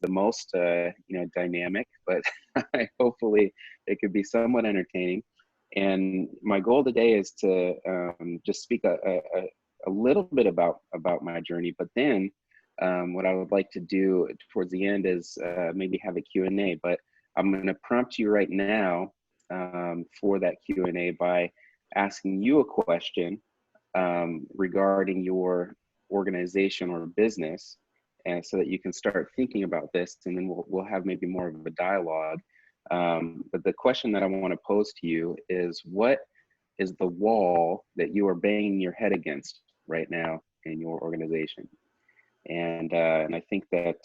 the most, dynamic, but hopefully it could be somewhat entertaining. And my goal today is to just speak a little bit about my journey, but then what I would like to do towards the end is maybe have a Q&A, but I'm going to prompt you right now for that Q&A by asking you a question regarding your organization or business, and so that you can start thinking about this, and then we'll have maybe more of a dialogue. But the question that I want to pose to you is, what is the wall that you are banging your head against right now in your organization? And I think that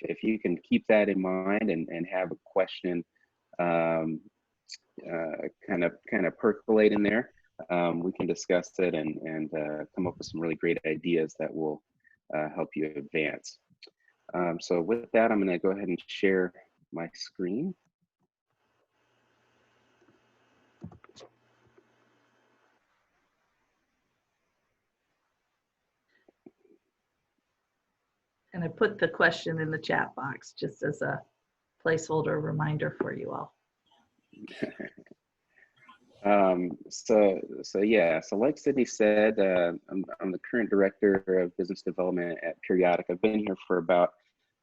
if you can keep that in mind and have a question kind of percolate in there, we can discuss it and come up with some really great ideas that will help you advance. So with that, I'm going to go ahead and share my screen. And I put the question in the chat box just as a placeholder reminder for you all. So like Sydney said, I'm the current director of business development at Periodic. I've been here for about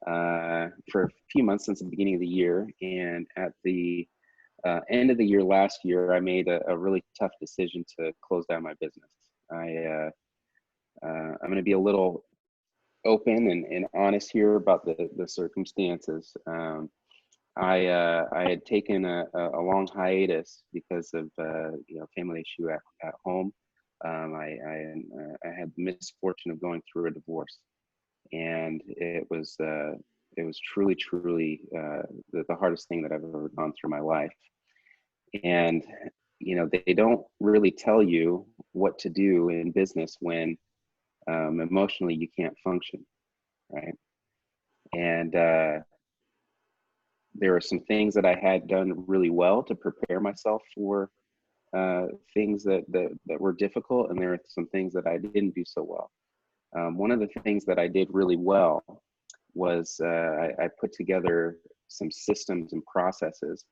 for a few months, since the beginning of the year. And at the end of the year last year, I made a really tough decision to close down my business. I'm going to be a little open and honest here about the circumstances. I had taken a long hiatus because of family issue at home. I had the misfortune of going through a divorce, and it was truly the hardest thing that I've ever gone through in my life. And they don't really tell you what to do in business when emotionally you can't function, right? And there are some things that I had done really well to prepare myself for things that were difficult, and there are some things that I didn't do so well. One of the things that I did really well was I put together some systems and processes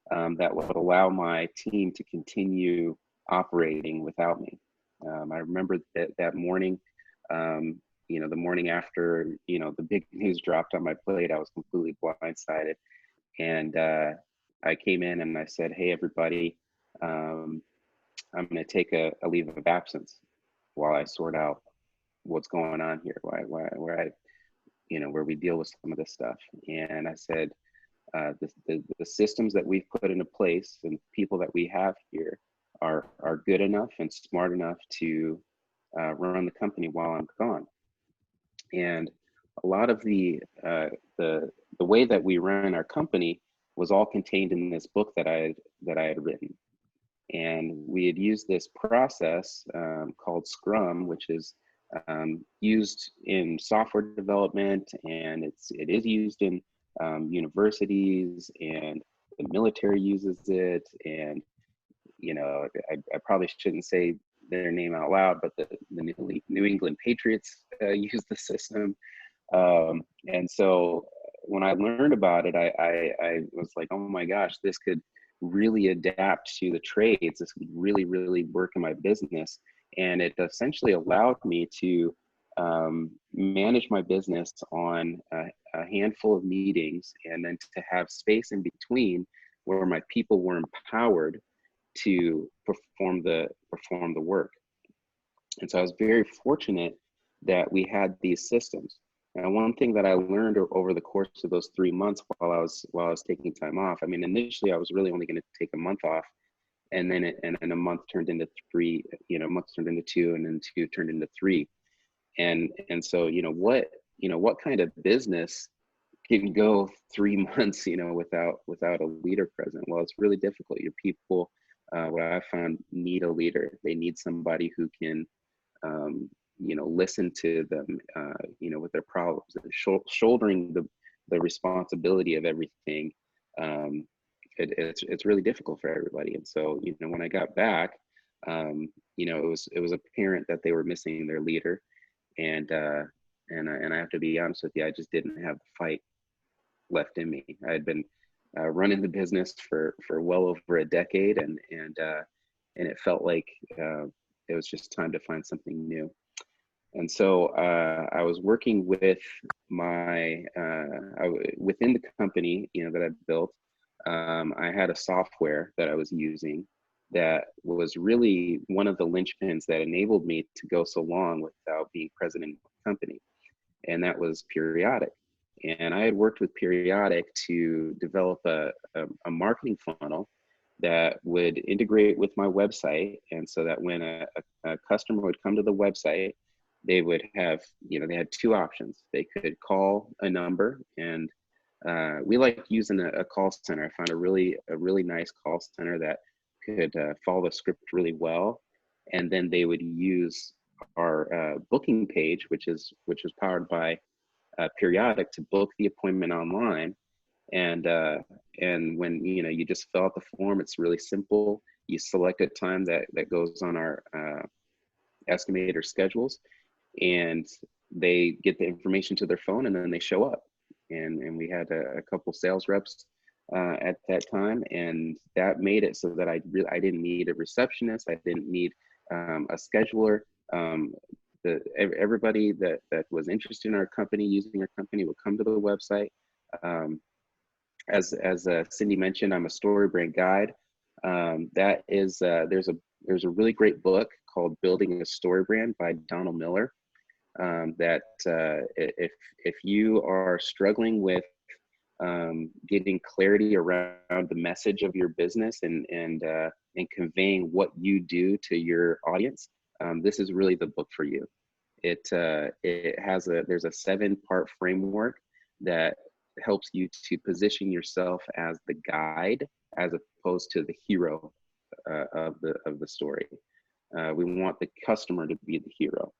that would allow my team to continue operating without me. I remember that morning, the morning after, the big news dropped on my plate, I was completely blindsided. And I came in and I said, hey, everybody, I'm going to take a leave of absence while I sort out what's going on here, where we deal with some of this stuff. And I said, the systems that we've put into place and people that we have here are good enough and smart enough to run the company while I'm gone. And a lot of the way that we run our company was all contained in this book that I had written. And we had used this process called Scrum, which is used in software development, and it is used in universities, and the military uses it. And I probably shouldn't say their name out loud, but the New England Patriots use the system. And so when I learned about it, I was like, oh my gosh, this could really adapt to the trades. This could really, really work in my business. And it essentially allowed me to manage my business on a handful of meetings, and then to have space in between where my people were empowered to perform the work. And so I was very fortunate that we had these systems. And one thing that I learned over the course of those 3 months while I was taking time off, I mean, initially I was really only going to take a month off, and then a month turned into 3, a month turned into 2, and then 2 turned into 3. And so, what kind of business can go 3 months, without a leader present? Well, it's really difficult. Your people, what I found, need a leader. They need somebody who can, listen to them, with their problems, shouldering the responsibility of everything. It's really difficult for everybody. And so, when I got back, it was apparent that they were missing their leader. And I have to be honest with you, I just didn't have the fight left in me. I had been running the business for well over a decade, and it felt like it was just time to find something new. And so I was working with within the company, that I built. I had a software that I was using that was really one of the linchpins that enabled me to go so long without being president of the company, and that was Periodic. And I had worked with Periodic to develop a marketing funnel that would integrate with my website. And so that when a customer would come to the website, they would have, they had two options. They could call a number, and we like using a call center. I found a really nice call center that could follow the script really well. And then they would use our booking page, which was powered by Periodic, to book the appointment online. And when you just fill out the form, it's really simple. You select a time that goes on our estimator schedules, and they get the information to their phone, and then they show up. And we had a couple sales reps at that time, and that made it so that I didn't need a receptionist. I didn't need a scheduler. Everybody that was interested in our company, using our company, would come to the website. As Cindy mentioned, I'm a story brand guide. That is there's a really great book called Building a Story Brand by Donald Miller. That if you are struggling with getting clarity around the message of your business and conveying what you do to your audience, this is really the book for you. There's a 7-part framework that helps you to position yourself as the guide as opposed to the hero of the story. We want the customer to be the hero,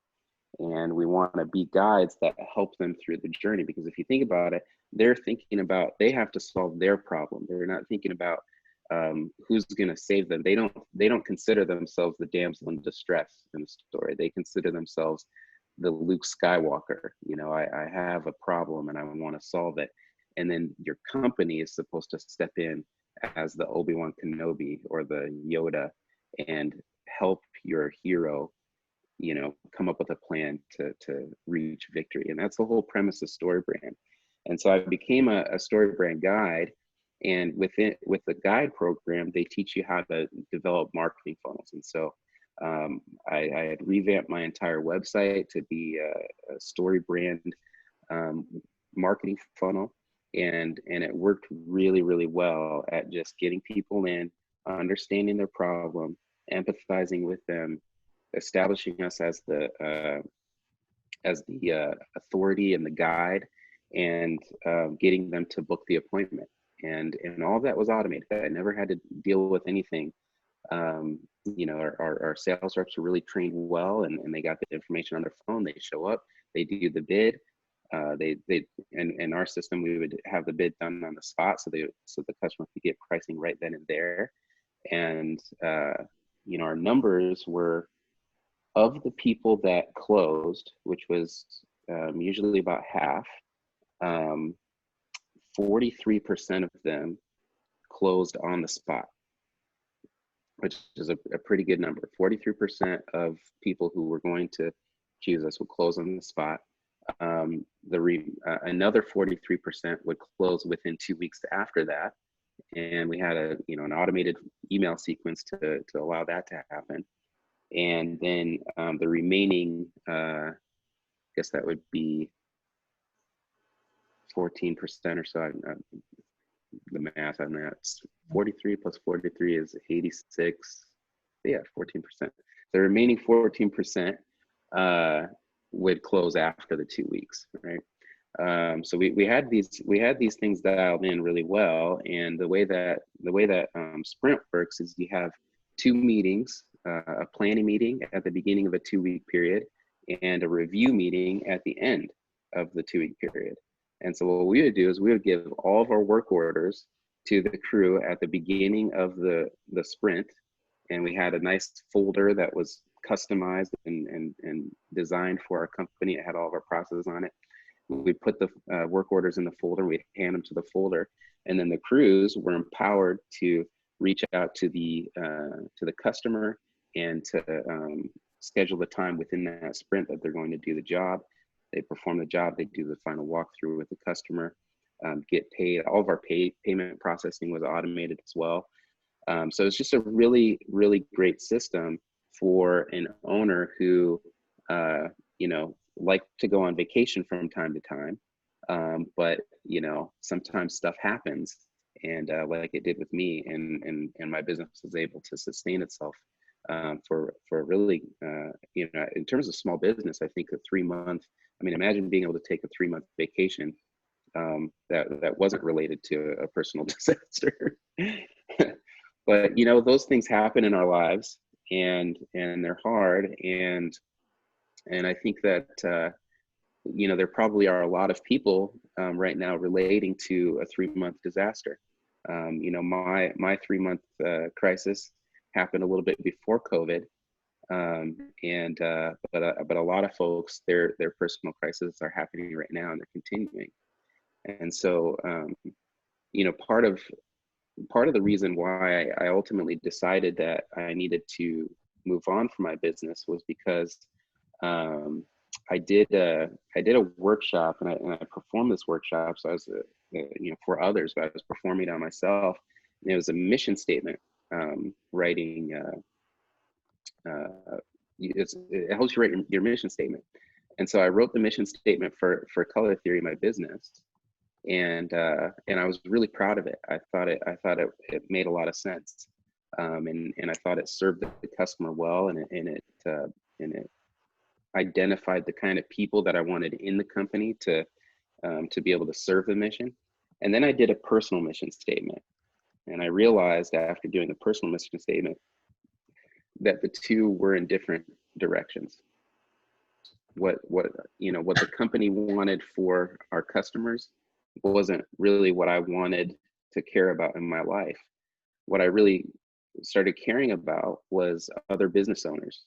and we want to be guides that help them through the journey. Because if you think about it, they're thinking about, they have to solve their problem. They're not thinking about who's going to save them. They don't consider themselves the damsel in distress in the story. They consider themselves the Luke Skywalker. I have a problem and I want to solve it. And then your company is supposed to step in as the Obi-Wan Kenobi or the Yoda and help your hero, come up with a plan to reach victory. And that's the whole premise of Story Brand. And so I became a Story Brand guide. And with the guide program, they teach you how to develop marketing funnels. And so I had revamped my entire website to be a Story Brand marketing funnel. And it worked really, really well at just getting people in, understanding their problem, empathizing with them, establishing us as the authority and the guide, and getting them to book the appointment. And all of that was automated. I never had to deal with anything. Our sales reps are really trained well, and they got the information on their phone. They show up, they do the bid. In our system, we would have the bid done on the spot, so the customer could get pricing right then and there. And our numbers were, of the people that closed, which was usually about half, 43% of them closed on the spot, which is a pretty good number. 43% of people who were going to choose us would close on the spot. Another 43% would close within 2 weeks after that, and we had an automated email sequence to allow that to happen. And then the remaining, I guess that would be 14% or so. The math on that, 43 plus 43 is 86. Yeah, 14%. The remaining 14% would close after the 2 weeks, right? So we had these things dialed in really well. And the way that Sprint works is you have 2 meetings, a planning meeting at the beginning of a 2-week period and a review meeting at the end of the 2-week period. And so what we would do is we would give all of our work orders to the crew at the beginning of the sprint. And we had a nice folder that was customized and designed for our company. It had all of our processes on it. we put the work orders in the folder, we hand them to the folder, and then the crews were empowered to reach out to the customer and to schedule the time within that sprint that they're going to do the job. They perform the job, they do the final walkthrough with the customer, get paid. All of our payment processing was automated as well. So it's just a really, really great system for an owner who, you know, like to go on vacation from time to time. But, you know, sometimes stuff happens, and like it did with me, and my business was able to sustain itself for really, you know, in terms of small business, I think a 3-month, I mean, imagine being able to take a 3-month vacation that wasn't related to a personal disaster. But, you know, those things happen in our lives, and they're hard. And I think that, you know, there probably are a lot of people right now relating to a 3-month disaster. You know, my 3-month crisis happened a little bit before COVID. But a lot of folks, their personal crises are happening right now, and they're continuing. And so, you know, part of the reason why I ultimately decided that I needed to move on from my business was because I did a workshop, and I performed this workshop. So I was, you know, for others, but I was performing it on myself. And it was a mission statement writing. It helps you write your mission statement. And so I wrote the mission statement for Color Theory, my business. And I was really proud of it. I thought it made a lot of sense, and I thought it served the customer well, and it identified the kind of people that I wanted in the company to be able to serve the mission. And then I did a personal mission statement, and I realized after doing the personal mission statement that the two were in different directions. What the company wanted for our customers wasn't really what I wanted to care about in my life. What I really started caring about was other business owners,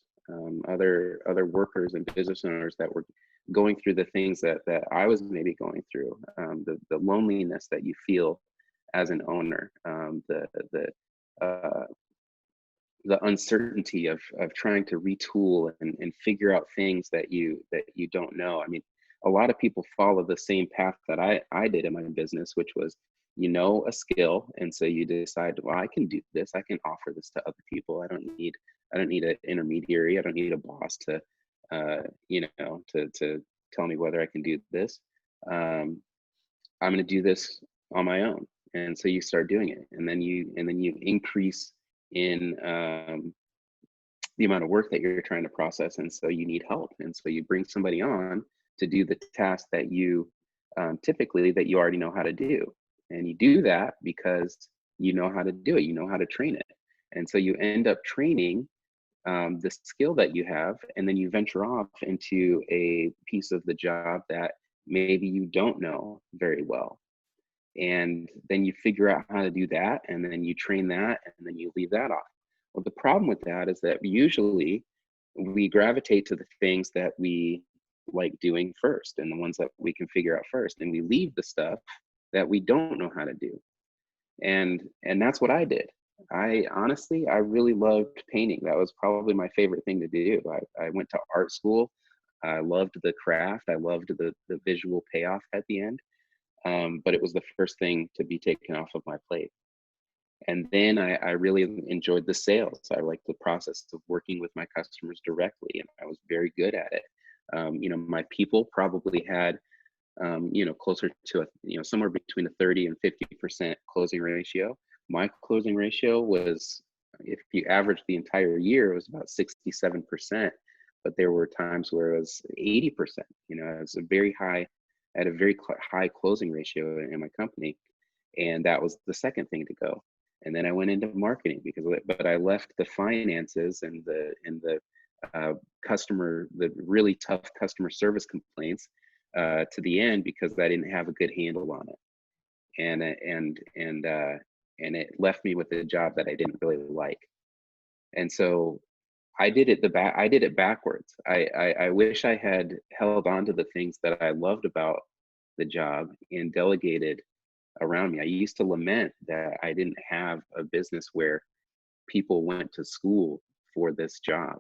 other workers and business owners that were going through the things that I was maybe going through, the loneliness that you feel as an owner, the uncertainty of trying to retool and figure out things that you don't know. I mean, a lot of people follow the same path that I did in my business, which was, you know, a skill, and so you decide, well, I can do this. I can offer this to other people. I don't need an intermediary. I don't need a boss to, you know, to tell me whether I can do this. I'm going to do this on my own, and so you start doing it, and then you increase in the amount of work that you're trying to process, and so you need help, and so you bring somebody on to do the task that you typically that you already know how to do, and you do that because you know how to do it, you know how to train it, and so you end up training the skill that you have, and then you venture off into a piece of the job that maybe you don't know very well. And then you figure out how to do that, and then you train that, and then you leave that off. Well, the problem with that is that usually we gravitate to the things that we like doing first, and the ones that we can figure out first, and we leave the stuff that we don't know how to do. And that's what I did. I honestly, I really loved painting. That was probably my favorite thing to do. I went to art school. I loved the craft. I loved the visual payoff at the end. But it was the first thing to be taken off of my plate. And then I really enjoyed the sales. I liked the process of working with my customers directly, and I was very good at it. You know, my people probably had, you know, closer to somewhere between a 30 and 50% closing ratio. My closing ratio was, if you average the entire year, it was about 67%. But there were times where it was 80%. You know, it was a very high. I had a very high closing ratio in my company, and that was the second thing to go. And then I went into marketing but I left the finances and the really tough customer service complaints to the end, because I didn't have a good handle on it, and it left me with a job that I didn't really like. And so I did it backwards. I wish I had held on to the things that I loved about the job and delegated around me. I used to lament that I didn't have a business where people went to school for this job.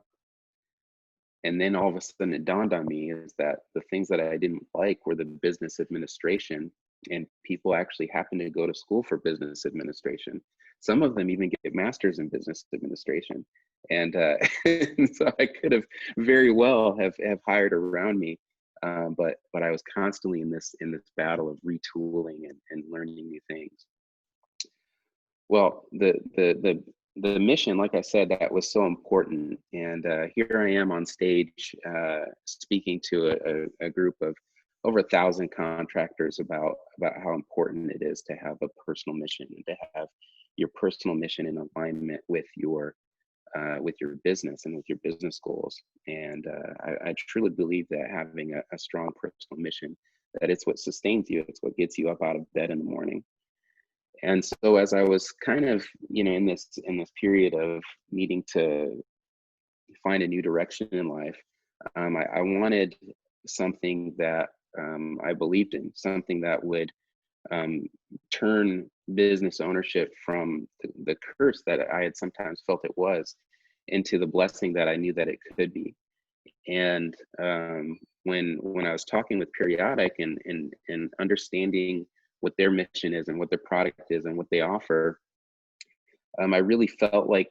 And then all of a sudden it dawned on me is that the things that I didn't like were the business administration, and people actually happen to go to school for business administration. Some of them even get masters in business administration. And so I could have very well have hired around me. But I was constantly in this battle of retooling and learning new things. Well, the mission, like I said, that was so important. And here I am on stage speaking to a group of over 1,000 contractors about how important it is to have a personal mission and to have your personal mission in alignment with your business and with your business goals. And I truly believe that having a strong personal mission, that it's what sustains you, it's what gets you up out of bed in the morning. And so as I was kind of, in this period of needing to find a new direction in life, I wanted something that I believed in, something that would turn business ownership from the curse that I had sometimes felt it was into the blessing that I knew that it could be. And when I was talking with Periodic and understanding what their mission is and what their product is and what they offer, I really felt like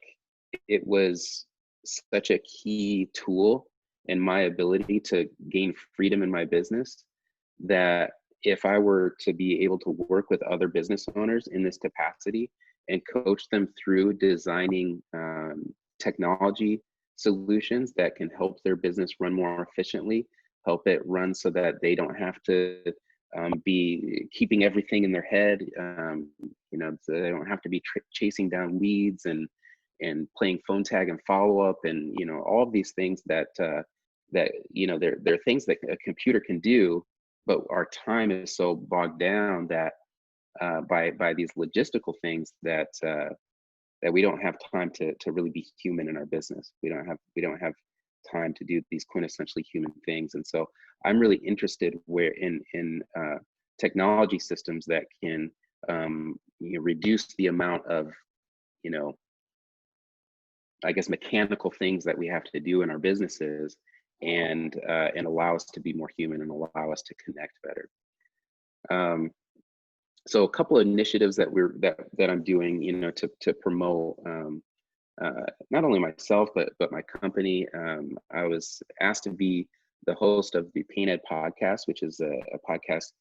it was such a key tool in my ability to gain freedom in my business, that if I were to be able to work with other business owners in this capacity and coach them through designing technology solutions that can help their business run more efficiently, help it run so that they don't have to be keeping everything in their head, so they don't have to be chasing down leads and playing phone tag and follow up, and all of these things that they're things that a computer can do, but our time is so bogged down that by these logistical things that we don't have time to really be human in our business. We don't have time to do these quintessentially human things. And so I'm really interested in technology systems that can reduce the amount of I guess mechanical things that we have to do in our businesses, and allow us to be more human and allow us to connect better. So a couple of initiatives that I'm doing, to promote not only myself but my company. I was asked to be the host of the Paint Ed podcast, which is a podcast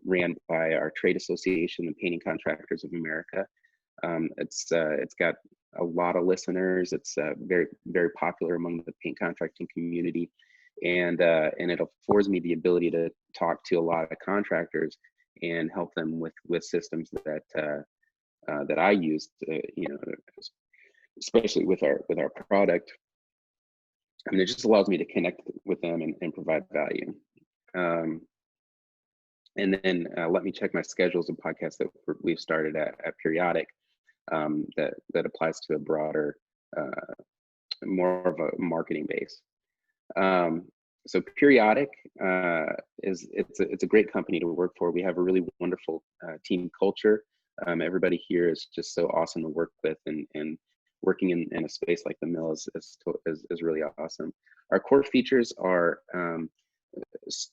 ran by our trade association, the Painting Contractors of America. It's got a lot of listeners. It's very, very popular among the paint contracting community, and it affords me the ability to talk to a lot of contractors and help them with systems that I use, especially with our product. I mean, it just allows me to connect with them and provide value. And then let me check my schedules of podcasts that we've started at Periodic. That applies to a broader, more of a marketing base. So Periodic it's a great company to work for. We have a really wonderful team culture. Everybody here is just so awesome to work with, and working in a space like the mill is really awesome. Our core features are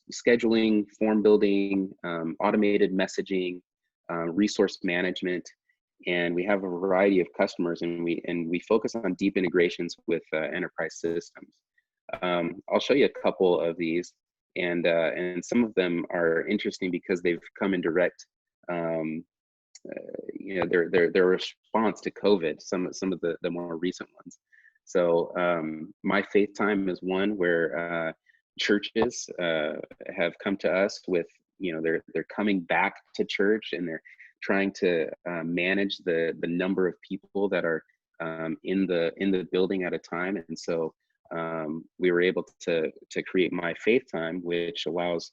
scheduling, form building, automated messaging, resource management. And we have a variety of customers, and we focus on deep integrations with enterprise systems. I'll show you a couple of these, and some of them are interesting because they've come in direct, their response to COVID. Some of the more recent ones. So My Faith Time is one where churches have come to us with, they're coming back to church, and they're trying to manage the number of people that are in the building at a time. And so we were able to create My Faith Time, which allows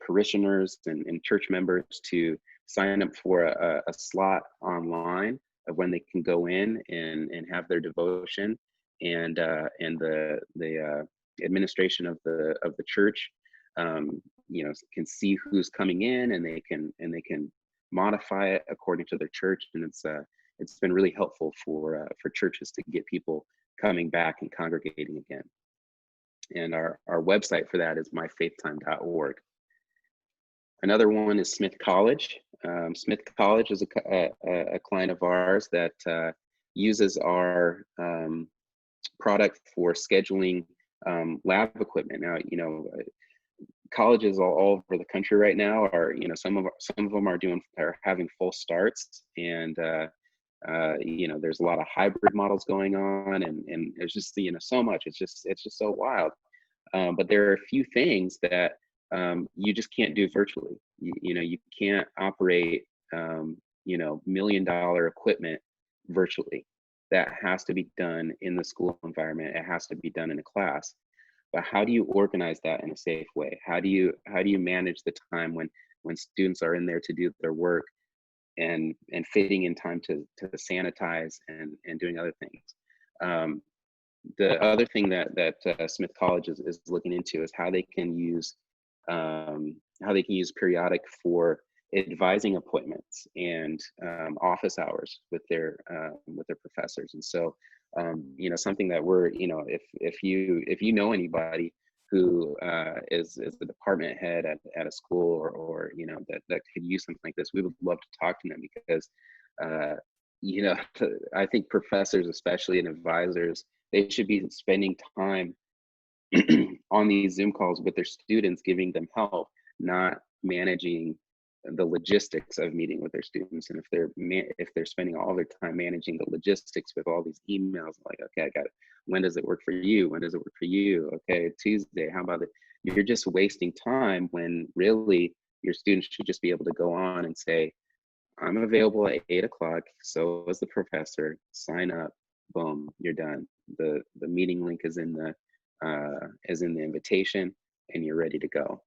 parishioners and church members to sign up for a slot online of when they can go in and have their devotion, and the administration of the church can see who's coming in, and they can modify it according to their church. And it's been really helpful for churches to get people coming back and congregating again. And our website for that is myfaithtime.org. Another one is Smith College. Smith College is a client of ours that uses our product for scheduling lab equipment. Now, colleges all over the country right now are, some of them are having full starts, and there's a lot of hybrid models going on, and there's just so much. It's just so wild. But there are a few things that you just can't do virtually. You can't operate $1 million equipment virtually. That has to be done in the school environment. It has to be done in a class. But how do you organize that in a safe way? How do you manage the time when students are in there to do their work, and fitting in time to sanitize and doing other things? The other thing that Smith College is looking into is how they can use periodic for advising appointments and office hours with their professors. And so something that we're, if you know anybody who is the department head at a school, or that could use something like this, we would love to talk to them, because I think professors, especially, and advisors, they should be spending time on these Zoom calls with their students, giving them help, not managing the logistics of meeting with their students. And if they're spending all their time managing the logistics with all these emails, like, okay, I got it. When does it work for you? When does it work for you? Okay, Tuesday, how about it? You're just wasting time, when really your students should just be able to go on and say, I'm available at 8 o'clock. So is the professor. Sign up. Boom, you're done. The meeting link is in the invitation, and you're ready to go.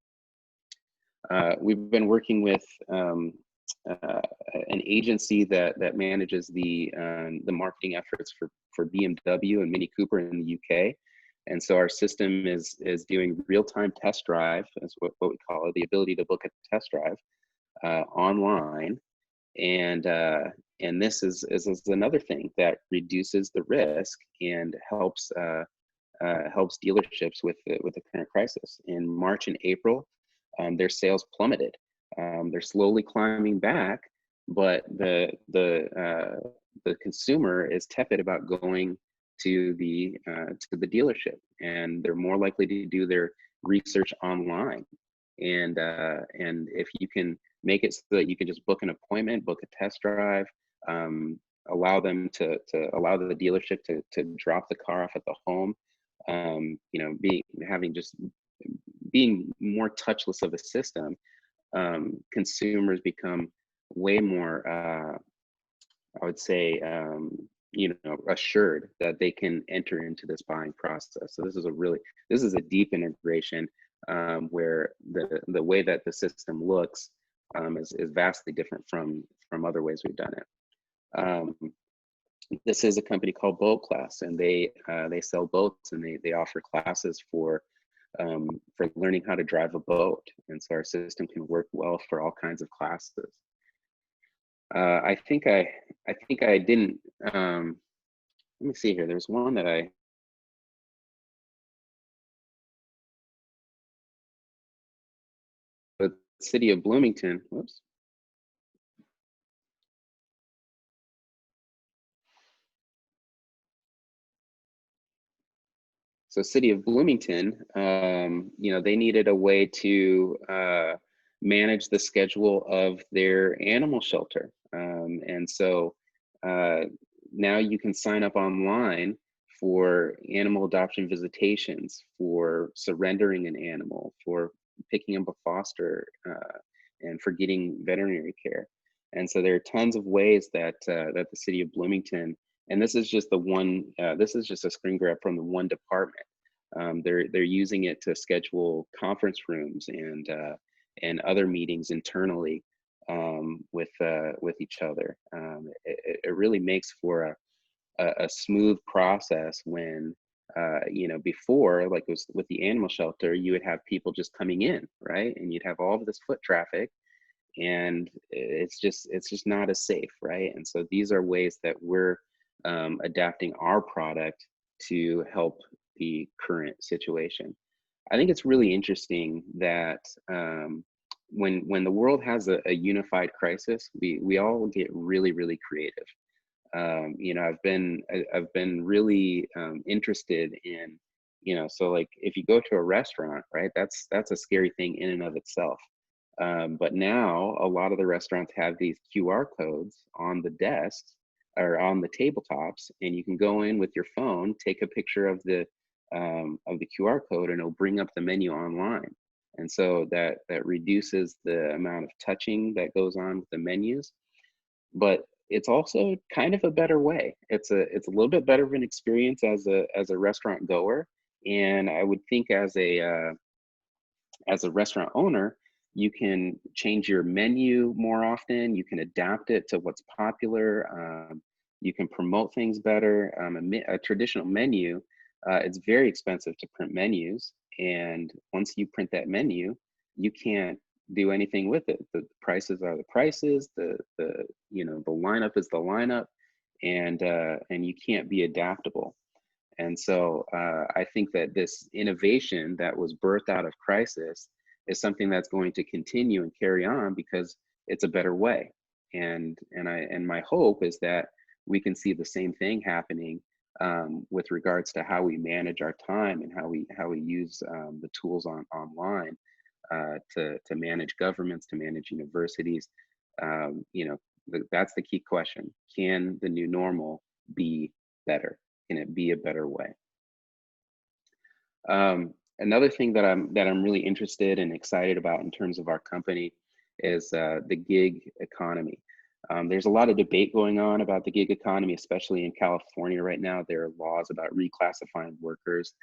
We've been working with an agency that manages the marketing efforts for BMW and Mini Cooper in the UK. And so our system is doing real-time test drive, is what we call it, the ability to book a test drive online. And this is another thing that reduces the risk and helps dealerships with the current crisis. In March and April, their sales plummeted. They're slowly climbing back, but the consumer is tepid about going to the dealership, and they're more likely to do their research online. And if you can make it so that you can just book an appointment, book a test drive, allow them to allow the dealership to drop the car off at the home, being more touchless of a system, consumers become way more, I would say, assured that they can enter into this buying process. So this is a deep integration, where the way that the system looks is vastly different from other ways we've done it. This is a company called Boat Class, and they sell boats, and they offer classes for learning how to drive a boat. And so our system can work well for all kinds of classes. I think I didn't, let me see here. There's one that the city of Bloomington, whoops. So city of Bloomington, they needed a way to manage the schedule of their animal shelter. And so now you can sign up online for animal adoption visitations, for surrendering an animal, for picking up a foster, and for getting veterinary care. And so there are tons of ways that the city of Bloomington, and this is just this is just a screen grab from the one department. They're using it to schedule conference rooms and other meetings internally with each other. It really makes for a smooth process when you know, before, like it was with the animal shelter, you would have people just coming in, right? And you'd have all of this foot traffic, and it's just not as safe, right? And so these are ways that we're adapting our product to help the current situation. I think it's really interesting that when the world has a unified crisis, we all get really, really creative. You know, I've been really interested in, you know, so like if you go to a restaurant, right, that's a scary thing in and of itself. But now a lot of the restaurants have these QR codes on the desks or on the tabletops, and you can go in with your phone, take a picture of the QR code, and it'll bring up the menu online. And so that reduces the amount of touching that goes on with the menus, but it's also kind of a better way. It's a little bit better of an experience as a restaurant goer, and I would think as a restaurant owner, you can change your menu more often. You can adapt it to what's popular. You can promote things better. A traditional menu, it's very expensive to print menus, and once you print that menu, you can't do anything with it. The prices are the prices. The you know, the lineup is the lineup, and you can't be adaptable. And so I think that this innovation that was birthed out of crisis is something that's going to continue and carry on because it's a better way. And my hope is that we can see the same thing happening with regards to how we manage our time and how we use the tools online to manage governments, to manage universities. You know, that's the key question. Can the new normal be better? Can it be a better way? Another thing that I'm really interested and excited about in terms of our company is the gig economy. There's a lot of debate going on about the gig economy, especially in California right now. There are laws about reclassifying workers.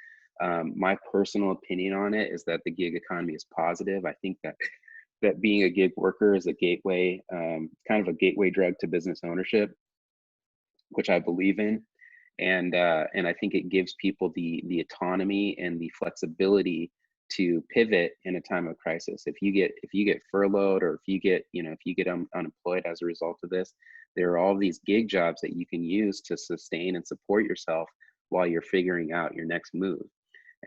My personal opinion on it is that the gig economy is positive. I think that being a gig worker is a gateway, kind of a gateway drug to business ownership, which I believe in. And I think it gives people the autonomy and the flexibility to pivot in a time of crisis. If you get furloughed, or if you get unemployed as a result of this, there are all these gig jobs that you can use to sustain and support yourself while you're figuring out your next move.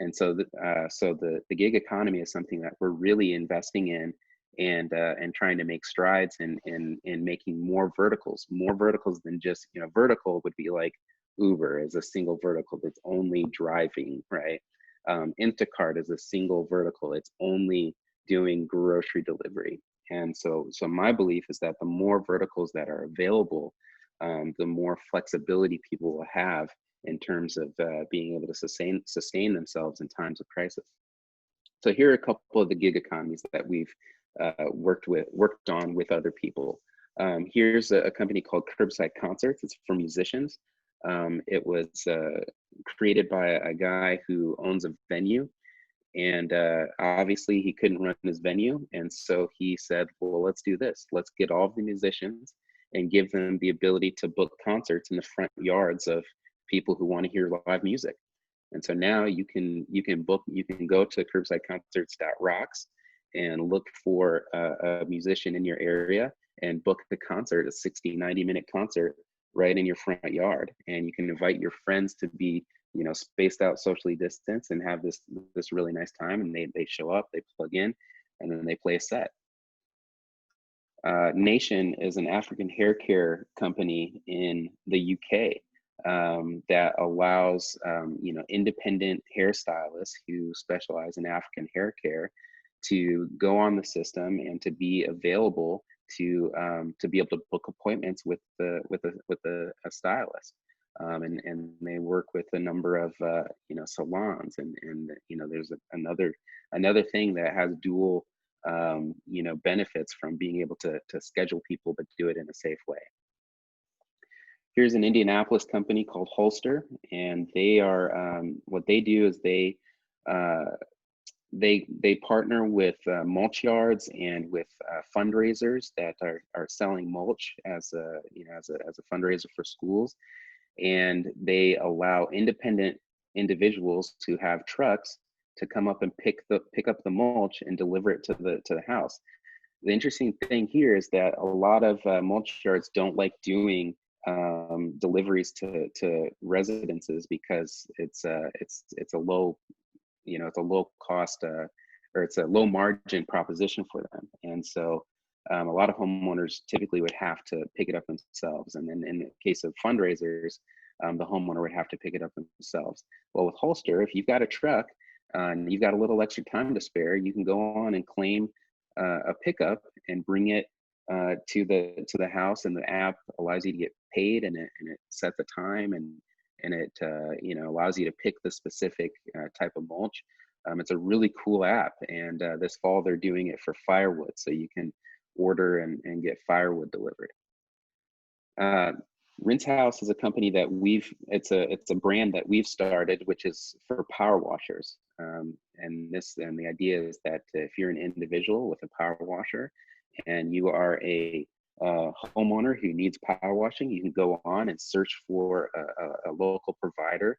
And so the gig economy is something that we're really investing in, and trying to make strides in making more verticals than just, you know, vertical would be like Uber is a single vertical that's only driving, right? Instacart is a single vertical. It's only doing grocery delivery. And so my belief is that the more verticals that are available, the more flexibility people will have in terms of being able to sustain themselves in times of crisis. So here are a couple of the gig economies that we've worked on with other people. Here's a company called Curbside Concerts. It's for musicians. It was created by a guy who owns a venue, and obviously he couldn't run his venue, and so he said, well, let's do this. Let's get all of the musicians and give them the ability to book concerts in the front yards of people who want to hear live music. And so now you can go to curbsideconcerts.rocks and look for a musician in your area and book the concert, a 60-90 minute concert right in your front yard. And you can invite your friends to be, you know, spaced out, socially distanced, and have this really nice time. And they show up, they plug in, and then they play a set. Nation is an African hair care company in the UK that allows you know, independent hairstylists who specialize in African hair care to go on the system and to be available to be able to book appointments with a stylist. And they work with a number of you know, salons, and you know, there's another thing that has dual you know, benefits from being able to schedule people but do it in a safe way. Here's an Indianapolis company called Holster, and they are what they do is they partner with mulch yards and with fundraisers that are selling mulch as a, you know, as a fundraiser for schools, and they allow independent individuals who have trucks to come up and pick up the mulch and deliver it to the house. The interesting thing here is that a lot of mulch yards don't like doing deliveries to residences because it's a low, it's a low cost or it's a low margin proposition for them. And so a lot of homeowners typically would have to pick it up themselves. And then in the case of fundraisers, the homeowner would have to pick it up themselves. Well, with Holster, if you've got a truck and you've got a little extra time to spare, you can go on and claim a pickup and bring it to the house, and the app allows you to get paid, and it sets a time, and it allows you to pick the specific type of mulch. It's a really cool app, and this fall they're doing it for firewood, so you can order and get firewood delivered. Rinsehouse is a company that it's a brand that we've started, which is for power washers. And the idea is that if you're an individual with a power washer and you are a homeowner who needs power washing, you can go on and search for a local provider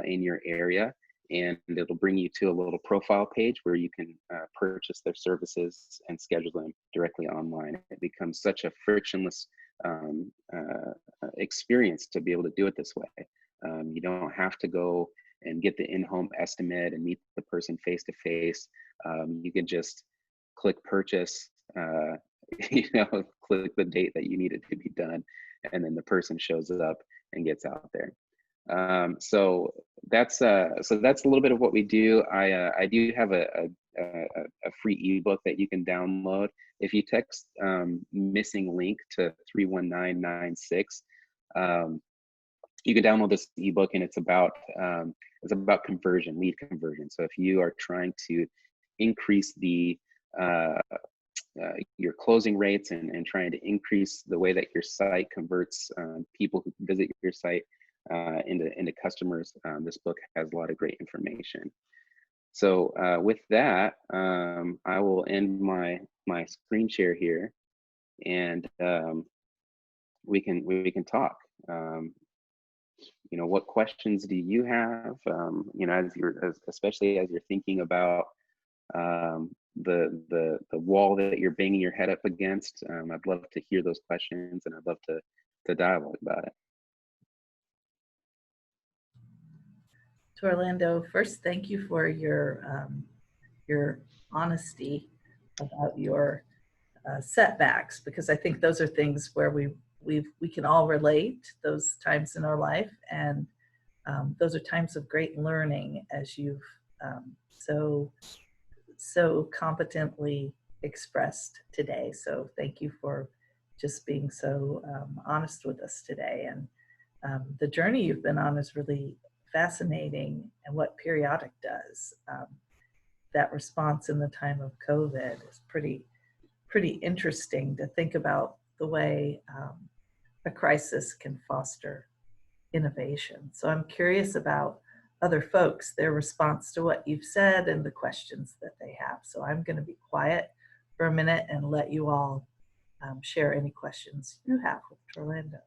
in your area, and it'll bring you to a little profile page where you can purchase their services and schedule them directly online. It becomes such a frictionless experience to be able to do it this way. You don't have to go and get the in-home estimate and meet the person face to face. You can just click purchase, click the date that you need it to be done, and then the person shows up and gets out there. So that's a little bit of what we do. I do have a free ebook that you can download. If you text missing link to 31996, you can download this ebook, and it's about conversion, lead conversion. So if you are trying to increase the your closing rates and trying to increase the way that your site converts people who visit your site into customers, this book has a lot of great information. So with that, I will end my screen share here, and we can talk. What questions do you have? Especially as you're thinking about the wall that you're banging your head up against. I'd love to hear those questions, and I'd love to dialogue about it. Torlando, first, thank you for your honesty about your setbacks, because I think those are things where we can all relate, those times in our life, and those are times of great learning, as you've so competently expressed today. So thank you for just being so honest with us today. And the journey you've been on is really fascinating, and what Periodic does. That response in the time of COVID is pretty interesting to think about the way a crisis can foster innovation. So I'm curious about other folks, their response to what you've said and the questions that they have. So I'm going to be quiet for a minute and let you all share any questions you have with Torlando.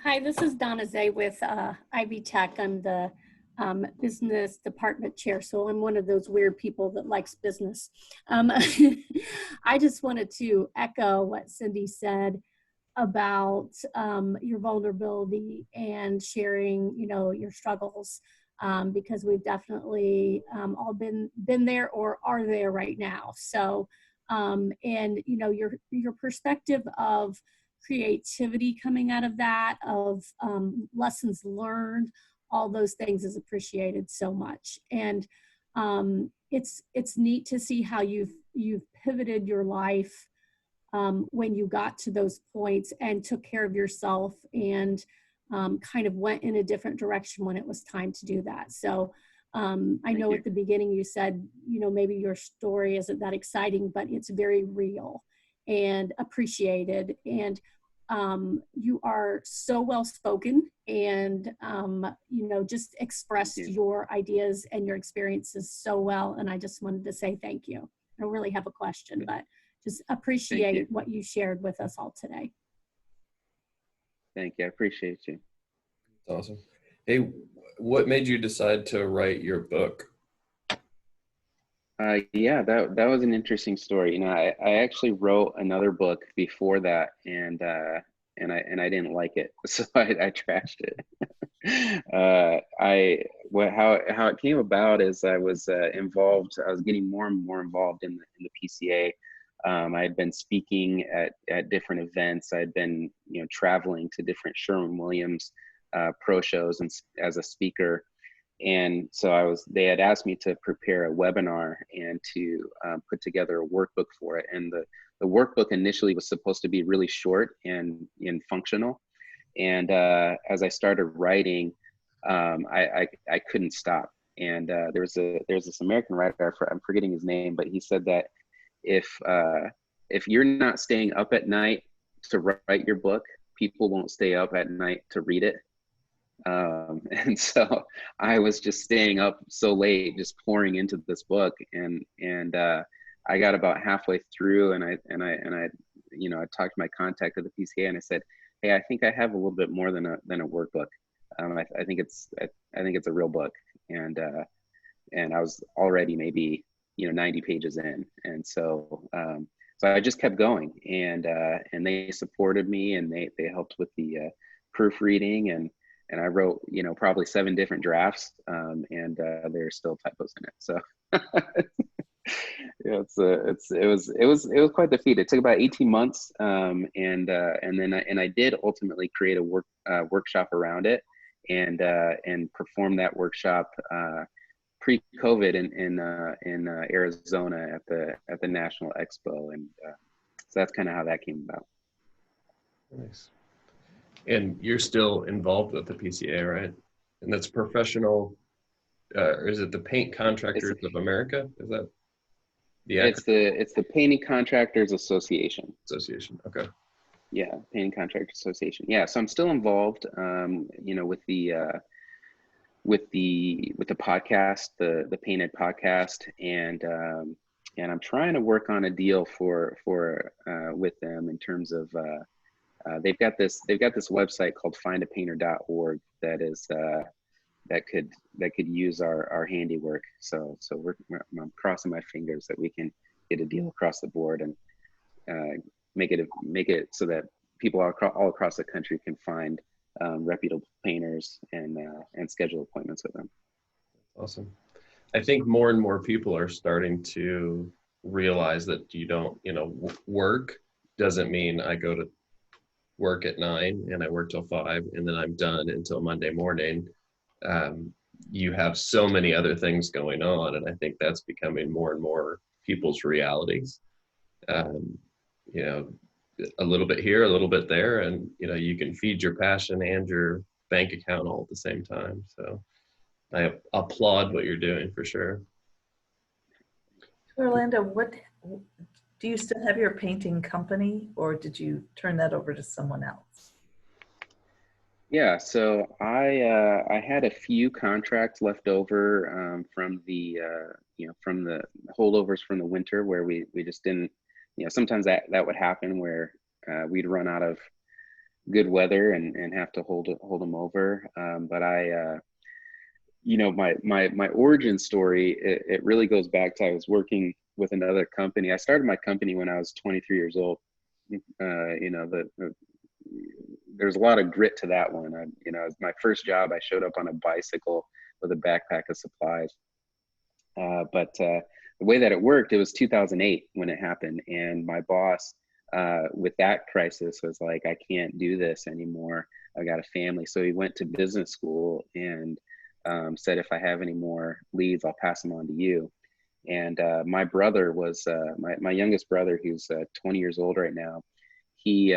Hi, this is Donna Zay with Ivy Tech. I'm the business department chair, so I'm one of those weird people that likes business. I just wanted to echo what Cindy said about your vulnerability and sharing, your struggles, because we've definitely all been there or are there right now. So, and your perspective of creativity coming out of that, of lessons learned, all those things is appreciated so much. And it's neat to see how you've pivoted your life when you got to those points and took care of yourself and kind of went in a different direction when it was time to do that. So I know at the beginning you said, maybe your story isn't that exciting, but it's very real and appreciated. And you are so well spoken and, just expressed your ideas and your experiences so well. And I just wanted to say thank you. I don't really have a question, but just Thank you. appreciate what you shared with us all today. Thank you. I appreciate you. Awesome. Hey, what made you decide to write your book? Yeah, that was an interesting story. You know, I actually wrote another book before that, and I didn't like it, so I trashed it. How it came about is I was involved. I was getting more and more involved in the PCA. I had been speaking at different events. I'd been traveling to different Sherwin-Williams pro shows and as a speaker. And so they had asked me to prepare a webinar and to put together a workbook for it. And the workbook initially was supposed to be really short and functional. And as I started writing, I couldn't stop. And there's this American writer, I'm forgetting his name, but he said that if you're not staying up at night to write your book, people won't stay up at night to read it. And so I was just staying up so late, just pouring into this book, and I got about halfway through, and I talked to my contact at the PCA, and I said, hey, I think I have a little bit more than a workbook. I think it's a real book, and I was already maybe 90 pages in, and so I just kept going, and they supported me, and they helped with the proofreading, and I wrote probably 7 different drafts, and there's still typos in it. So yeah, it was quite the feat. It took about 18 months, and then I did ultimately create a workshop around it, and perform that workshop pre-COVID in Arizona at the National Expo, and so that's kind of how that came about. Nice. And you're still involved with the PCA, right? And that's professional. Is it the Paint Contractors of America? Is that the acronym? It's the Painting Contractors Association. Okay. Yeah, Painting Contractors Association. Yeah, so I'm still involved, with the podcast, the Painted podcast, and I'm trying to work on a deal for with them in terms of. They've got this website called Findapainterorg that could use our handiwork. So I'm crossing my fingers that we can get a deal across the board and make it so that people all across the country can find reputable painters and schedule appointments with them. Awesome. I think more and more people are starting to realize that work doesn't mean I go to work at 9 and I work till 5 and then I'm done until Monday morning. You have so many other things going on, and I think that's becoming more and more people's realities. A little bit here, a little bit there, and you can feed your passion and your bank account all at the same time. So I applaud what you're doing for sure. Torlando, do you still have your painting company, or did you turn that over to someone else? Yeah, so I had a few contracts left over from the holdovers from the winter, where we just didn't, sometimes that would happen where we'd run out of good weather and have to hold them over. But my origin story, it really goes back to I was working with another company. I started my company when I was 23 years old. There's a lot of grit to that one. My first job, I showed up on a bicycle with a backpack of supplies. But the way that it worked, it was 2008 when it happened. And my boss, with that crisis, was like, I can't do this anymore. I got a family. So he went to business school and said, if I have any more leads, I'll pass them on to you. And my brother was my youngest brother, who's 20 years old right now. He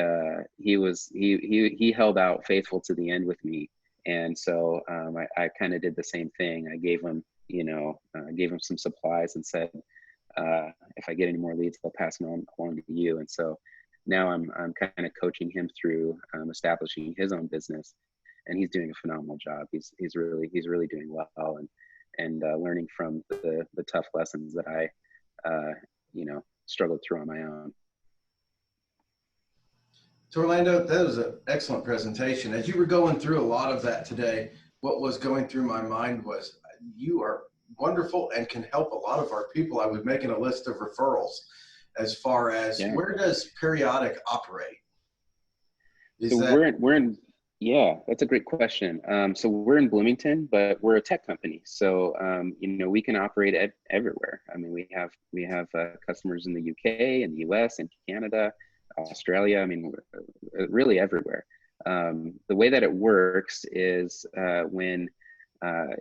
held out faithful to the end with me, and so I kind of did the same thing. I gave him some supplies and said, if I get any more leads, I'll pass them along to you. And so now I'm kind of coaching him through establishing his own business, and he's doing a phenomenal job. He's really doing well, and learning from the tough lessons that I struggled through on my own. Torlando, that was an excellent presentation. As you were going through a lot of that today, what was going through my mind was you are wonderful and can help a lot of our people. I was making a list of referrals as far as where does Periodic operate? So we're in yeah, that's a great question. So we're in Bloomington, but we're a tech company. So you know, we can operate everywhere. I mean, we have customers in the UK and the US and Canada, Australia. I mean, really everywhere. The way that it works is when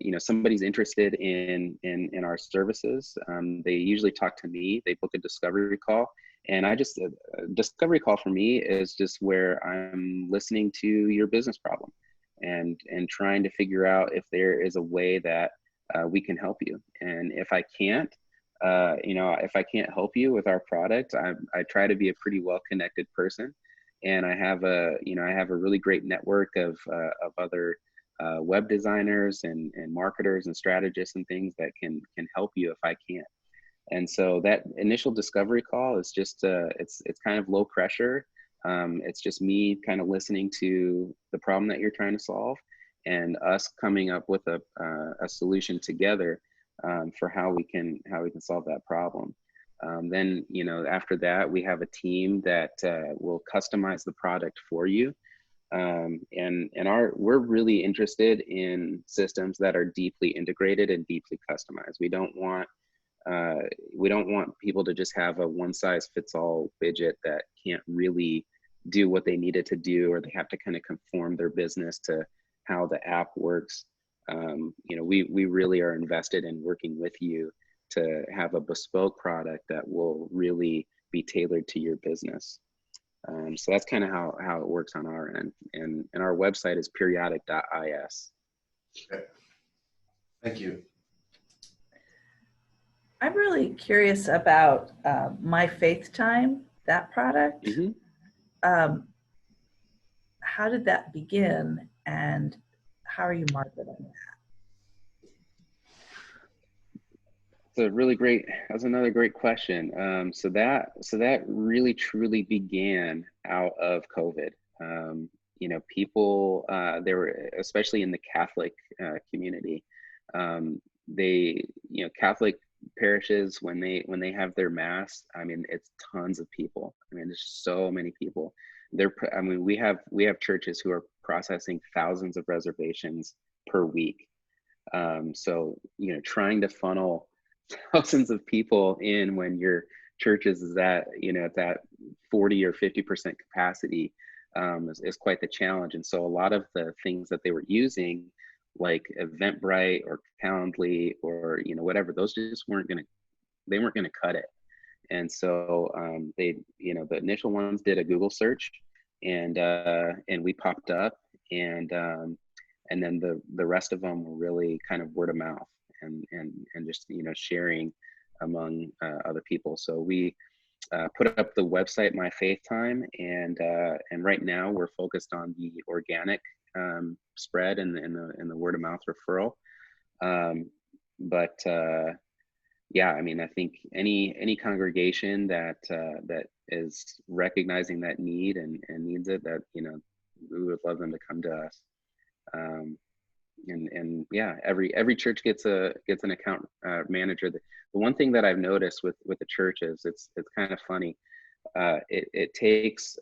you know, somebody's interested in our services, they usually talk to me. They book a discovery call, and I just discovery call for me is just where I'm listening to your business problem and trying to figure out if there is a way that we can help you. And if I can't, you know, if I can't help you with our product, I try to be a pretty well-connected person, and I have a really great network of other web designers and marketers and strategists and things that can help you if I can't. And so that initial discovery call is just it's kind of low pressure. It's just me kind of listening to the problem that you're trying to solve, and us coming up with a solution together for how we can solve that problem. Then, you know, after that, we have a team that will customize the product for you. We're really interested in systems that are deeply integrated and deeply customized. We don't want people to just have a one-size-fits-all widget that can't really do what they need it to do, or they have to kind of conform their business to how the app works. You know, we really are invested in working with you to have a bespoke product that will really be tailored to your business. So that's kind of how it works on our end. And our website is periodic.is. Okay. Thank you. I'm really curious about My Faith Time, that product. Mm-hmm. How did that begin, and how are you marketing that? That's another great question. So that really truly began out of COVID. You know, people, they were, especially in the Catholic community, they, you know, Catholic parishes, when they have their mass, I mean, it's tons of people. I mean, there's so many people. I mean, we have churches who are processing thousands of reservations per week. So, you know, trying to funnel thousands of people in when your church is at, you know, at that 40 or 50% capacity is quite the challenge. And so a lot of the things that they were using, like Eventbrite or Calendly or, you know, whatever, those just weren't gonna cut it. And so they, you know, the initial ones did a Google search, and we popped up, and then the rest of them were really kind of word of mouth and just, you know, sharing among other people. So we put up the website My Faith Time, and right now we're focused on the organic spread and the word of mouth referral. Yeah, I mean, I think any congregation that is recognizing that need and needs it, that, you know, we would love them to come to us. And yeah, every church gets an account manager. The one thing that I've noticed with the churches, it's kind of funny. It takes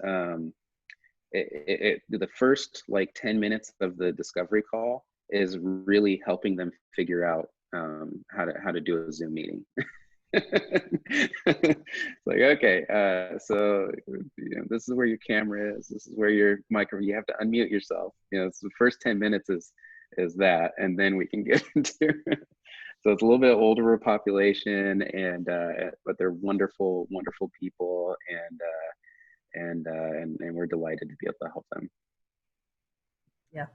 the first like 10 minutes of the discovery call is really helping them figure out how to do a Zoom meeting. It's like, okay, so, you know, this is where your camera is, this is where your microphone, you have to unmute yourself. You know, so the first 10 minutes is that, and then we can get into it. So it's a little bit older population, and but they're wonderful people, and we're delighted to be able to help them. Yeah,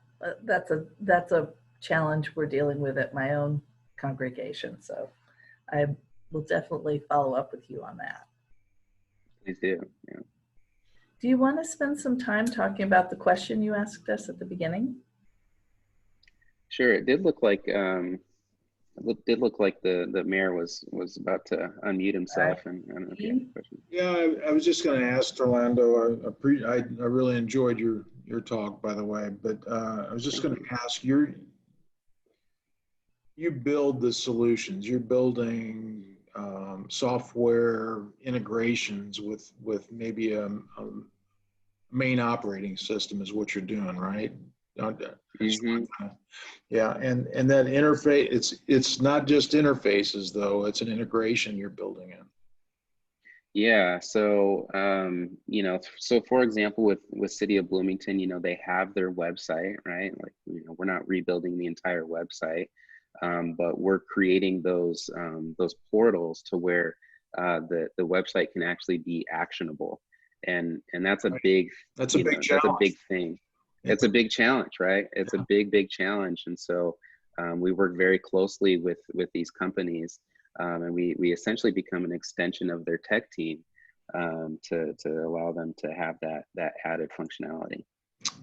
that's a challenge we're dealing with at my own congregation. So I will definitely follow up with you on that. Please do. Yeah. Do you want to spend some time talking about the question you asked us at the beginning? Sure. It did look like It did look like the mayor was about to unmute himself, and I don't know if you had a question. Yeah, I was just going to ask Torlando. I really enjoyed your talk, by the way. But I was just going to ask you build the solutions. You're building software integrations with maybe a main operating system is what you're doing, right? Yeah, and that interface, it's not just interfaces though, it's an integration you're building in. Yeah, so you know, so for example, with City of Bloomington, you know, they have their website, right? Like, you know, we're not rebuilding the entire website, but we're creating those portals to where the website can actually be actionable, and that's a big That's a big challenge. That's a big thing. It's a big challenge, right? It's a big challenge, and so we work very closely with these companies. And we essentially become an extension of their tech team to allow them to have that added functionality.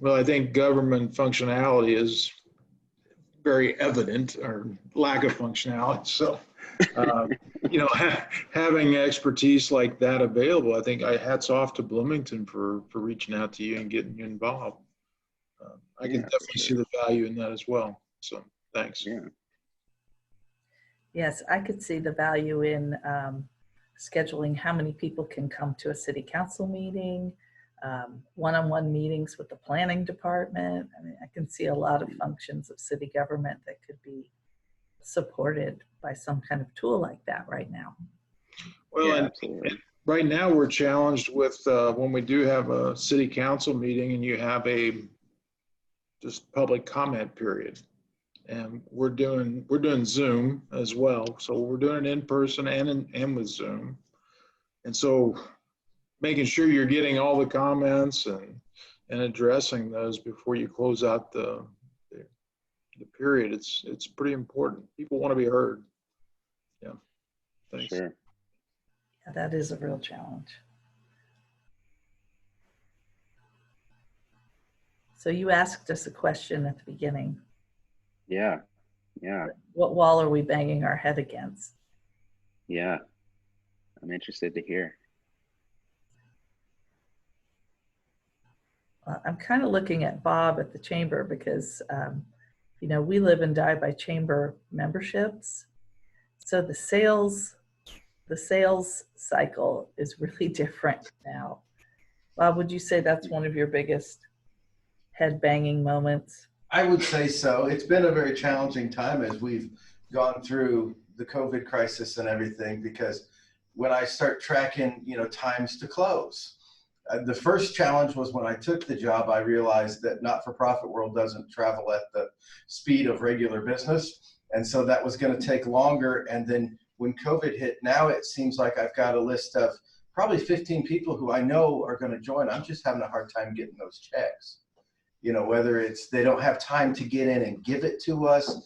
Well, I think government functionality is very evident, or lack of functionality. So, you know, having expertise like that available, I think hats off to Bloomington for reaching out to you and getting you involved. I can definitely see the value in that as well. So, thanks. Yeah. Yes, I could see the value in scheduling how many people can come to a city council meeting, one-on-one meetings with the planning department. I mean, I can see a lot of functions of city government that could be supported by some kind of tool like that right now. Well, and right now we're challenged with when we do have a city council meeting and you have a just public comment period. And we're doing Zoom as well. So we're doing it in person and with Zoom. And so making sure you're getting all the comments and addressing those before you close out the period, it's pretty important. People want to be heard. Yeah. Thanks. Sure. Yeah, that is a real challenge. So you asked us a question at the beginning. Yeah. What wall are we banging our head against? Yeah. I'm interested to hear. I'm kind of looking at Bob at the chamber because, you know, we live and die by chamber memberships. So the sales cycle is really different now. Bob, would you say that's one of your biggest head banging moments? I would say so. It's been a very challenging time as we've gone through the COVID crisis and everything, because when I start tracking, you know, times to close, the first challenge was when I took the job, I realized that not-for-profit world doesn't travel at the speed of regular business. And so that was going to take longer. And then when COVID hit, now it seems like I've got a list of probably 15 people who I know are going to join. I'm just having a hard time getting those checks. You know, whether it's they don't have time to get in and give it to us.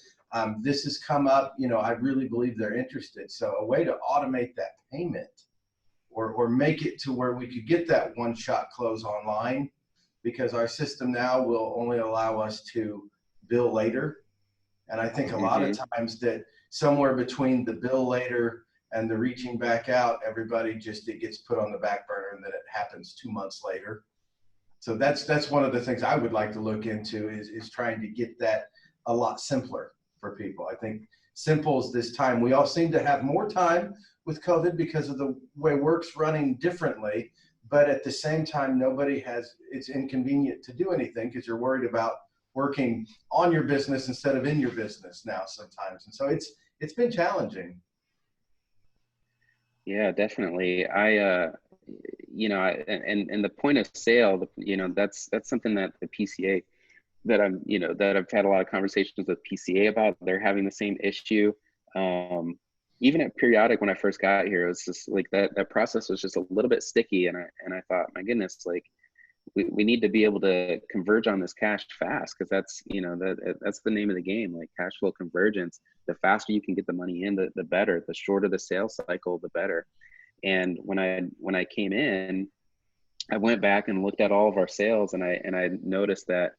This has come up, you know, I really believe they're interested. So a way to automate that payment or make it to where we could get that one-shot close online, because our system now will only allow us to bill later. And I think a lot of times that somewhere between the bill later and the reaching back out, everybody just, it gets put on the back burner and then it happens 2 months later. So that's one of the things I would like to look into is trying to get that a lot simpler for people. I think simple is this time. We all seem to have more time with COVID because of the way work's running differently, but at the same time, it's inconvenient to do anything because you're worried about working on your business instead of in your business now sometimes. And so it's been challenging. Yeah, definitely. You know, and the point of sale, you know, that's something that the PCA that I've had a lot of conversations with PCA about. They're having the same issue. Even at Periodic, when I first got here, it was just like that process was just a little bit sticky. And I thought, my goodness, like we need to be able to converge on this cash fast, because that's, you know, that's the name of the game, like cash flow convergence. The faster you can get the money in, the better. The shorter the sales cycle, the better. And when I came in, I went back and looked at all of our sales, and I noticed that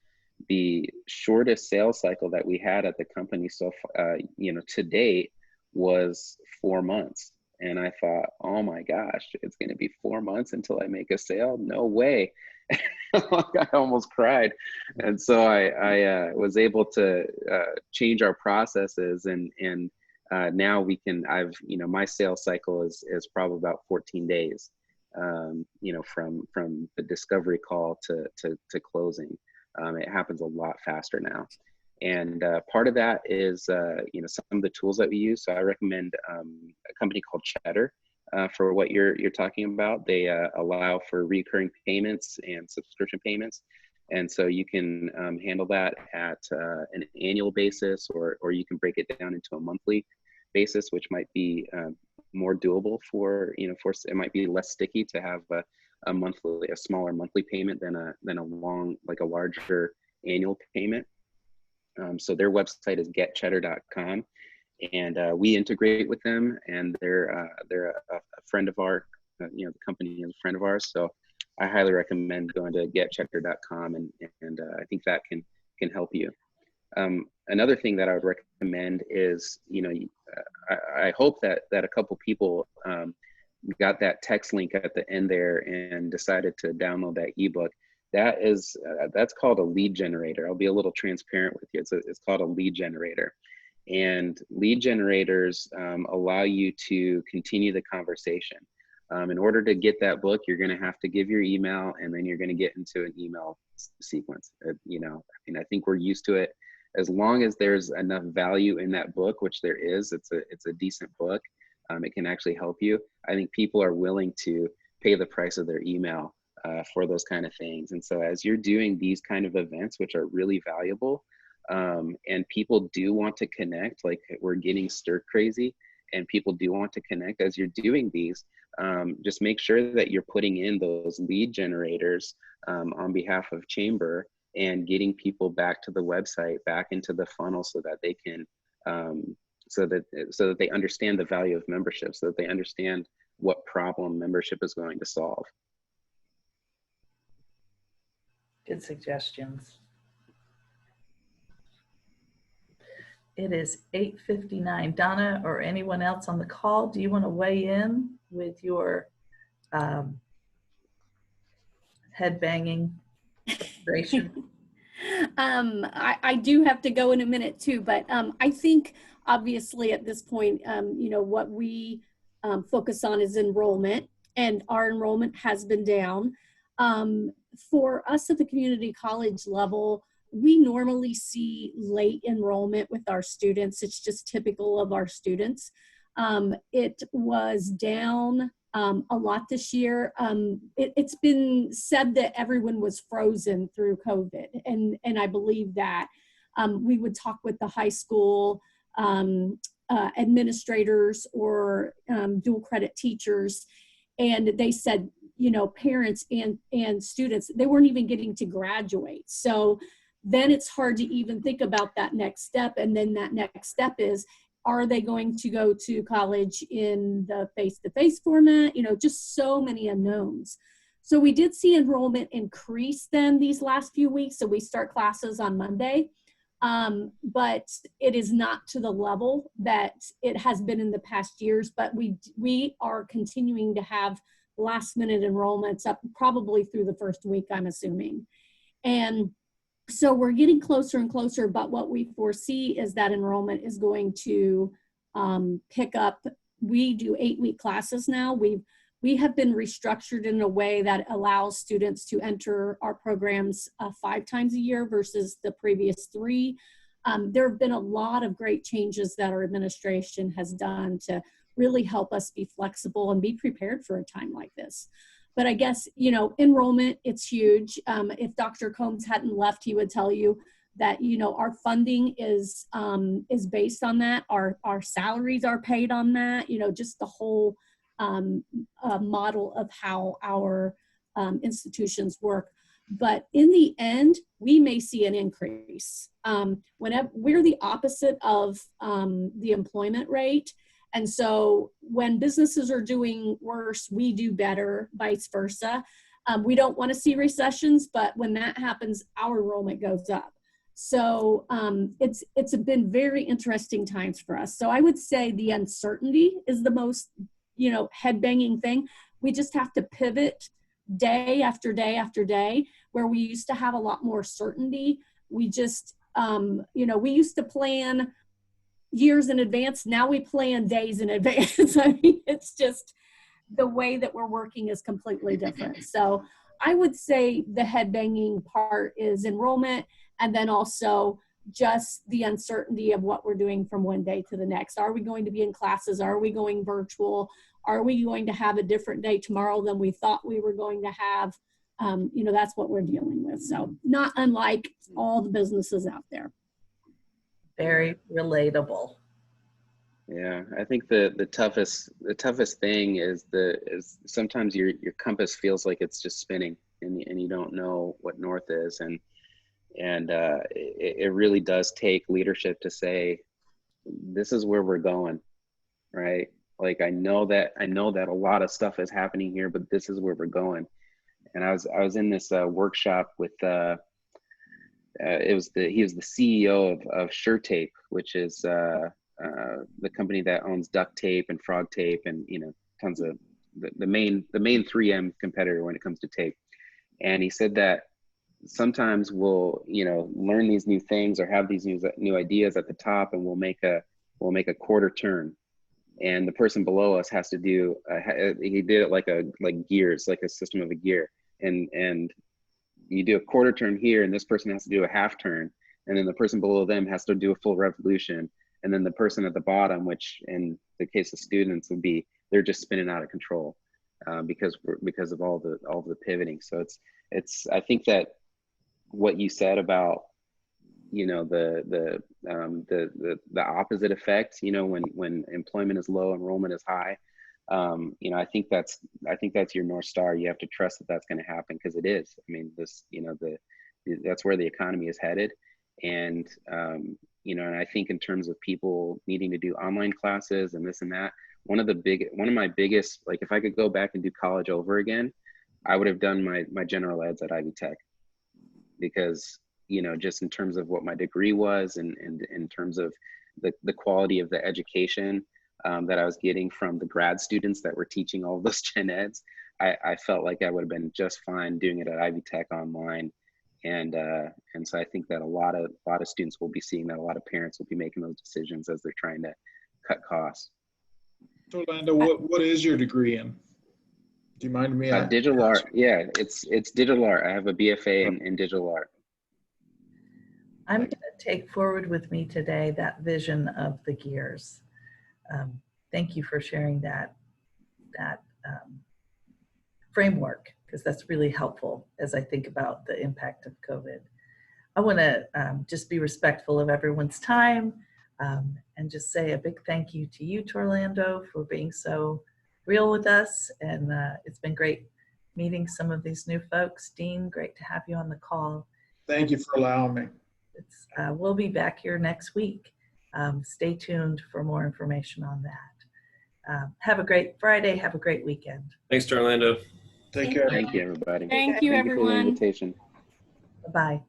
the shortest sales cycle that we had at the company so to date was 4 months. And I thought, oh my gosh, it's going to be 4 months until I make a sale? No way. I almost cried. And so I was able to change our processes, and now we can, my sales cycle is probably about 14 days, from the discovery call to closing. It happens a lot faster now. And part of that is, some of the tools that we use. So I recommend a company called Cheddar for what you're talking about. They allow for recurring payments and subscription payments. And so you can handle that at an annual basis, or you can break it down into a monthly basis, which might be more doable for it might be less sticky to have a smaller monthly payment than a larger annual payment. So their website is getcheddar.com, and we integrate with them, and they're a friend of ours. The company is a friend of ours, so I highly recommend going to getcheddar.com, and I think that can help you. Another thing that I would recommend is, I hope that a couple people got that text link at the end there and decided to download that ebook. That's called a lead generator. I'll be a little transparent with you. It's called a lead generator, and lead generators allow you to continue the conversation. In order to get that book, you're going to have to give your email, and then you're going to get into an email sequence. I think we're used to it. As long as there's enough value in that book, which there is, it's a decent book. It can actually help you. I think people are willing to pay the price of their email for those kind of things. And so as you're doing these kind of events, which are really valuable, and people do want to connect, like we're getting stir crazy, and people do want to connect as you're doing these, just make sure that you're putting in those lead generators on behalf of Chamber, and getting people back to the website, back into the funnel, so that they can, so that they understand the value of membership, so that they understand what problem membership is going to solve. Good suggestions. It is 8:59. Donna or anyone else on the call, do you want to weigh in with your head banging frustration? I do have to go in a minute too, but I think obviously at this point, what we focus on is enrollment, and our enrollment has been down. For us at the community college level, we normally see late enrollment with our students. It's just typical of our students. It was down a lot this year. It's been said that everyone was frozen through COVID, and I believe that. We would talk with the high school administrators or dual credit teachers, and they said, parents and students, they weren't even getting to graduate. So then it's hard to even think about that next step. And then that next step is, are they going to go to college in the face-to-face format? Just so many unknowns. So we did see enrollment increase then these last few weeks. So we start classes on Monday, but it is not to the level that it has been in the past years. But we are continuing to have last-minute enrollments up probably through the first week, I'm assuming. And so we're getting closer and closer, but what we foresee is that enrollment is going to pick up. We do 8-week classes now. We have been restructured in a way that allows students to enter our programs 5 times a year versus the previous 3. There have been a lot of great changes that our administration has done to really help us be flexible and be prepared for a time like this. But I guess, enrollment, it's huge. If Dr. Combs hadn't left, he would tell you that, our funding is based on that. Our salaries are paid on that, just the whole model of how our institutions work. But in the end, we may see an increase. Whenever we're the opposite of the employment rate. And so when businesses are doing worse, we do better, vice versa. We don't want to see recessions, but when that happens, our enrollment goes up. So it's been very interesting times for us. So I would say the uncertainty is the most, head banging thing. We just have to pivot day after day after day, where we used to have a lot more certainty. We just, we used to plan years in advance. Now we plan days in advance. I mean, it's just the way that we're working is completely different. So I would say the head banging part is enrollment, and then also just the uncertainty of what we're doing from one day to the next. Are we going to be in classes? Are we going virtual? Are we going to have a different day tomorrow than we thought we were going to have? That's what we're dealing with. So not unlike all the businesses out there. Very relatable. Yeah, I think the toughest thing is sometimes your compass feels like it's just spinning, and you don't know what north is, and it really does take leadership to say, this is where we're going, right? Like I know that a lot of stuff is happening here, but this is where we're going. And I was in this workshop with he was the CEO of SureTape, which is the company that owns duct tape and frog tape and tons of the main 3M competitor when it comes to tape. And he said that sometimes we'll learn these new things or have these new ideas at the top, and we'll make a quarter turn, and the person below us has to do he did it like gears, like a system of a gear, and you do a quarter turn here, and this person has to do a half turn, and then the person below them has to do a full revolution, and then the person at the bottom, which in the case of students would be, they're just spinning out of control because of all the pivoting. So it's I think that what you said about the opposite effect, when employment is low, enrollment is high, I think that's your North Star. You have to trust that that's going to happen, because it is. I mean, that's where the economy is headed. And and I think in terms of people needing to do online classes and this and that, one of my biggest, like if I could go back and do college over again, I would have done my general eds at Ivy Tech, because just in terms of what my degree was, and in terms of the quality of the education that I was getting from the grad students that were teaching all of those gen eds, I felt like I would have been just fine doing it at Ivy Tech online. And so I think that a lot of students will be seeing that. A lot of parents will be making those decisions as they're trying to cut costs. Torlando, what is your degree in? Do you mind me? Digital art. Yeah, it's digital art. I have a BFA in digital art. I'm going to take forward with me today that vision of the gears. Thank you for sharing that framework, because that's really helpful as I think about the impact of COVID. I want to just be respectful of everyone's time and just say a big thank you to you, Torlando, for being so real with us. And it's been great meeting some of these new folks. Dean, great to have you on the call. Thank you for allowing me. We'll be back here next week. Stay tuned for more information on that. Have a great Friday. Have a great weekend. Thanks, Torlando. Take care. Thank you, everybody. Thank you, everyone. For the invitation. Bye-bye.